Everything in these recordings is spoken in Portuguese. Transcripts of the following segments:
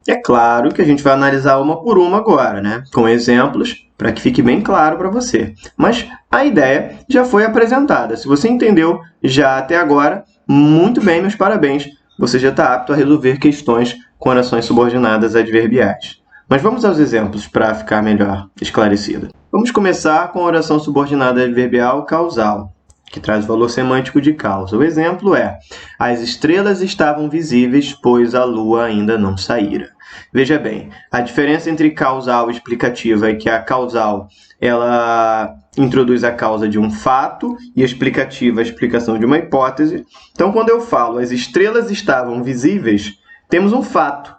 É claro que a gente vai analisar uma por uma agora, né? Com exemplos, para que fique bem claro para você. Mas a ideia já foi apresentada. Se você entendeu já até agora, muito bem, meus parabéns. Você já está apto a resolver questões com orações subordinadas adverbiais. Mas vamos aos exemplos para ficar melhor esclarecido. Vamos começar com a oração subordinada adverbial causal, que traz o valor semântico de causa. O exemplo é: as estrelas estavam visíveis, pois a lua ainda não saíra. Veja bem, a diferença entre causal e explicativa é que a causal ela introduz a causa de um fato e a explicativa a explicação de uma hipótese. Então, quando eu falo as estrelas estavam visíveis, temos um fato.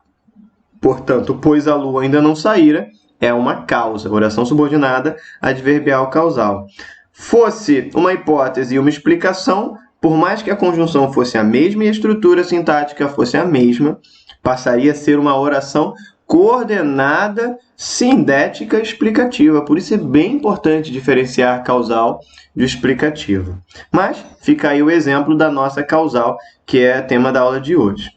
Portanto, pois a lua ainda não saíra, é uma causa, oração subordinada adverbial causal. Fosse uma hipótese e uma explicação, por mais que a conjunção fosse a mesma e a estrutura sintática fosse a mesma, passaria a ser uma oração coordenada, sindética, explicativa. Por isso é bem importante diferenciar causal de explicativo. Mas fica aí o exemplo da nossa causal, que é tema da aula de hoje.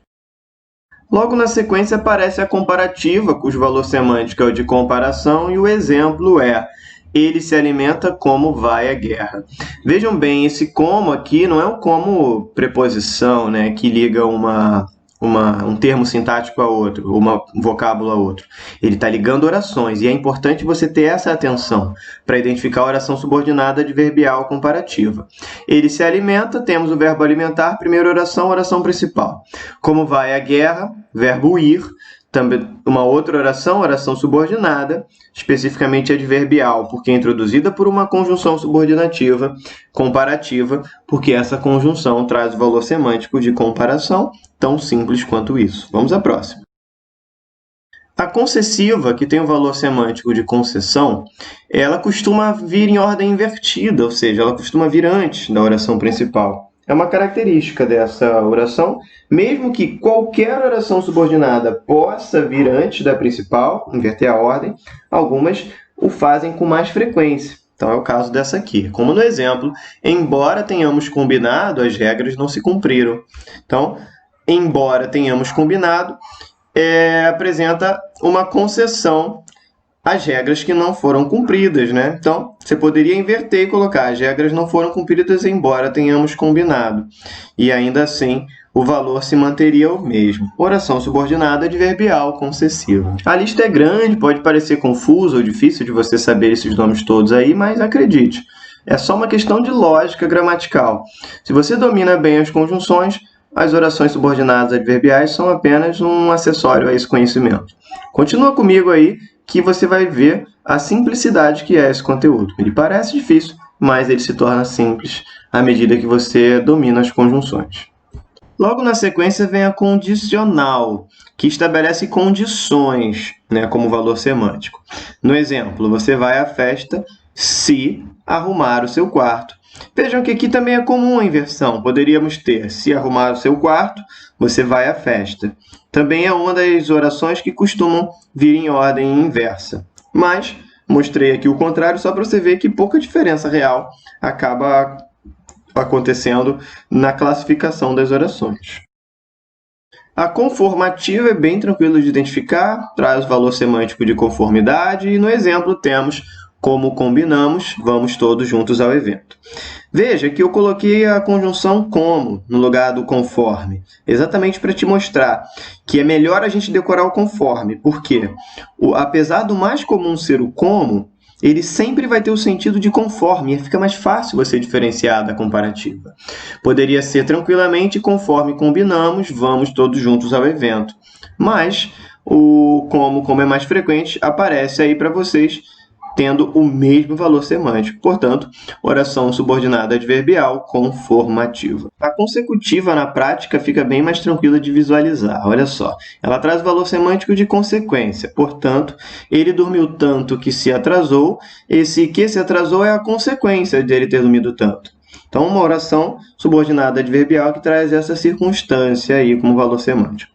Logo na sequência aparece a comparativa, cujo valor semântico é o de comparação, e o exemplo é: ele se alimenta como vai à guerra. Vejam bem, esse como aqui não é um como preposição, né, que liga um termo sintático a outro, um vocábulo a outro. Ele está ligando orações, e é importante você ter essa atenção para identificar a oração subordinada adverbial comparativa. Ele se alimenta, temos o verbo alimentar, primeira oração, oração principal. Como vai à guerra, verbo ir. Também uma outra oração, oração subordinada, especificamente adverbial, porque é introduzida por uma conjunção subordinativa, comparativa, porque essa conjunção traz o valor semântico de comparação, tão simples quanto isso. Vamos à próxima. A concessiva, que tem o valor semântico de concessão, ela costuma vir em ordem invertida, ou seja, ela costuma vir antes da oração principal. É uma característica dessa oração, mesmo que qualquer oração subordinada possa vir antes da principal, inverter a ordem, algumas o fazem com mais frequência. Então, é o caso dessa aqui. Como no exemplo, embora tenhamos combinado, as regras não se cumpriram. Então, embora tenhamos combinado, apresenta uma concessão às regras que não foram cumpridas, né? Então, você poderia inverter e colocar: as regras não foram cumpridas, embora tenhamos combinado. E ainda assim, o valor se manteria o mesmo. Oração subordinada adverbial concessiva. A lista é grande, pode parecer confuso ou difícil de você saber esses nomes todos aí, mas acredite, é só uma questão de lógica gramatical. Se você domina bem as conjunções, as orações subordinadas adverbiais são apenas um acessório a esse conhecimento. Continua comigo aí, que você vai ver a simplicidade que é esse conteúdo. Ele parece difícil, mas ele se torna simples à medida que você domina as conjunções. Logo na sequência vem a condicional, que estabelece condições, né, como valor semântico. No exemplo, você vai à festa se arrumar o seu quarto. Vejam que aqui também é comum a inversão. Poderíamos ter: se arrumar o seu quarto, você vai à festa. Também é uma das orações que costumam vir em ordem inversa. Mas mostrei aqui o contrário só para você ver que pouca diferença real acaba acontecendo na classificação das orações. A conformativa é bem tranquilo de identificar, traz o valor semântico de conformidade, e no exemplo temos: como combinamos, vamos todos juntos ao evento. Veja que eu coloquei a conjunção como no lugar do conforme, exatamente para te mostrar que é melhor a gente decorar o conforme, porque apesar do mais comum ser o como, ele sempre vai ter o sentido de conforme, e fica mais fácil você diferenciar da comparativa. Poderia ser tranquilamente: conforme combinamos, vamos todos juntos ao evento. Mas o como é mais frequente, aparece aí para vocês, tendo o mesmo valor semântico. Portanto, oração subordinada adverbial conformativa. A consecutiva, na prática, fica bem mais tranquila de visualizar. Olha só, ela traz o valor semântico de consequência. Portanto, ele dormiu tanto que se atrasou. Esse que se atrasou é a consequência dele ter dormido tanto. Então, uma oração subordinada adverbial que traz essa circunstância aí como valor semântico.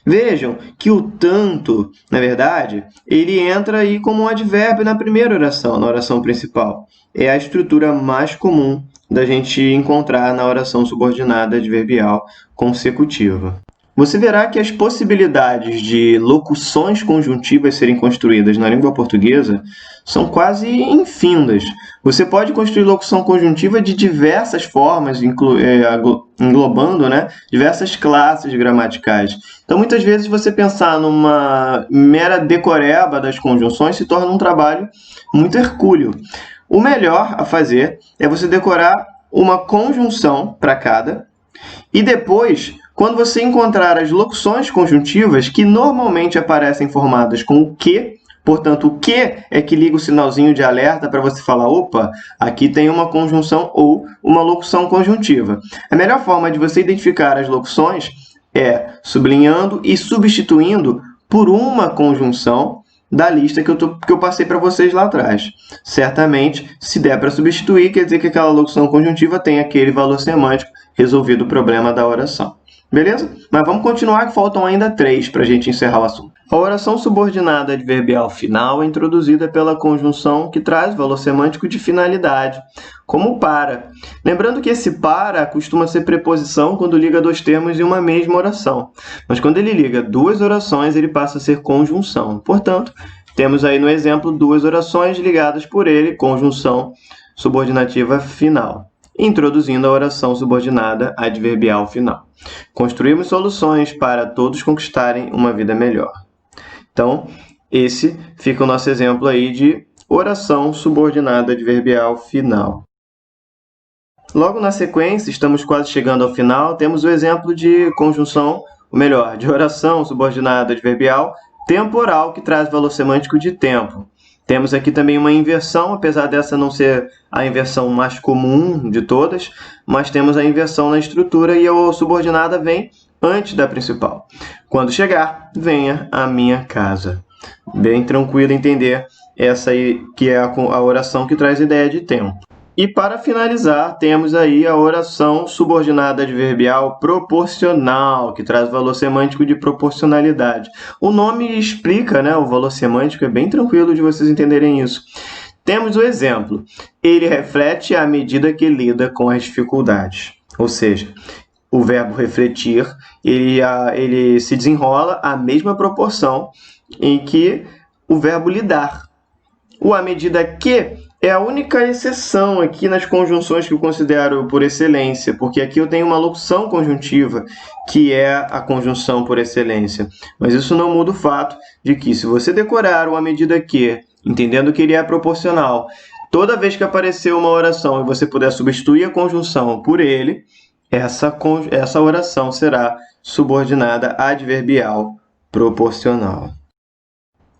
Vejam que o tanto, na verdade, ele entra aí como um advérbio na primeira oração, na oração principal. É a estrutura mais comum da gente encontrar na oração subordinada adverbial consecutiva. você verá que as possibilidades de locuções conjuntivas serem construídas na língua portuguesa são quase infindas. Você pode construir locução conjuntiva de diversas formas, englobando, né, diversas classes gramaticais. Então, muitas vezes, você pensar numa mera decoreba das conjunções se torna um trabalho muito hercúleo. O melhor a fazer é você decorar uma conjunção para cada, e depois, quando você encontrar as locuções conjuntivas, que normalmente aparecem formadas com o que, portanto, o que é que liga o sinalzinho de alerta para você falar, opa, aqui tem uma conjunção ou uma locução conjuntiva. A melhor forma de você identificar as locuções é sublinhando e substituindo por uma conjunção da lista que eu passei para vocês lá atrás. Certamente, se der para substituir, quer dizer que aquela locução conjuntiva tem aquele valor semântico resolvido o problema da oração. Beleza? Mas vamos continuar, que faltam ainda 3 para a gente encerrar o assunto. A oração subordinada adverbial final é introduzida pela conjunção que traz valor semântico de finalidade, como para. Lembrando que esse para costuma ser preposição quando liga 2 termos em uma mesma oração. Mas quando ele liga 2 orações, ele passa a ser conjunção. Portanto, temos aí no exemplo 2 orações ligadas por ele, conjunção subordinativa final, introduzindo a oração subordinada adverbial final. Construímos soluções para todos conquistarem uma vida melhor. Então, esse fica o nosso exemplo aí de oração subordinada adverbial final. Logo na sequência, estamos quase chegando ao final, temos o exemplo de conjunção, ou melhor, de oração subordinada adverbial temporal, que traz valor semântico de tempo. Temos aqui também uma inversão, apesar dessa não ser a inversão mais comum de todas, mas temos a inversão na estrutura e a subordinada vem antes da principal. Quando chegar, venha à minha casa. Bem tranquilo entender essa aí, que é a oração que traz ideia de tempo. E para finalizar, temos aí a oração subordinada adverbial proporcional, que traz valor semântico de proporcionalidade. O nome explica, né, o valor semântico, é bem tranquilo de vocês entenderem isso. Temos o exemplo. Ele reflete à medida que lida com as dificuldades. Ou seja, o verbo refletir, ele se desenrola à mesma proporção em que o verbo lidar. O à medida que é a única exceção aqui nas conjunções que eu considero por excelência, porque aqui eu tenho uma locução conjuntiva, que é a conjunção por excelência. Mas isso não muda o fato de que, se você decorar o à medida que, entendendo que ele é proporcional, toda vez que aparecer uma oração e você puder substituir a conjunção por ele, essa oração será subordinada adverbial proporcional.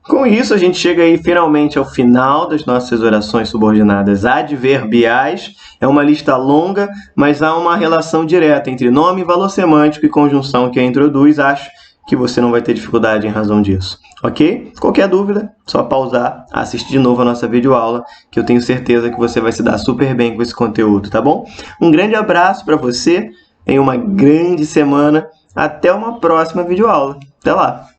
Com isso, a gente chega aí finalmente ao final das nossas orações subordinadas adverbiais. É uma lista longa, mas há uma relação direta entre nome, valor semântico e conjunção que a introduz. Acho que você não vai ter dificuldade em razão disso, ok? Qualquer dúvida, só pausar, assistir de novo a nossa videoaula, que eu tenho certeza que você vai se dar super bem com esse conteúdo, tá bom? Um grande abraço para você, em uma grande semana. Até uma próxima videoaula. Até lá!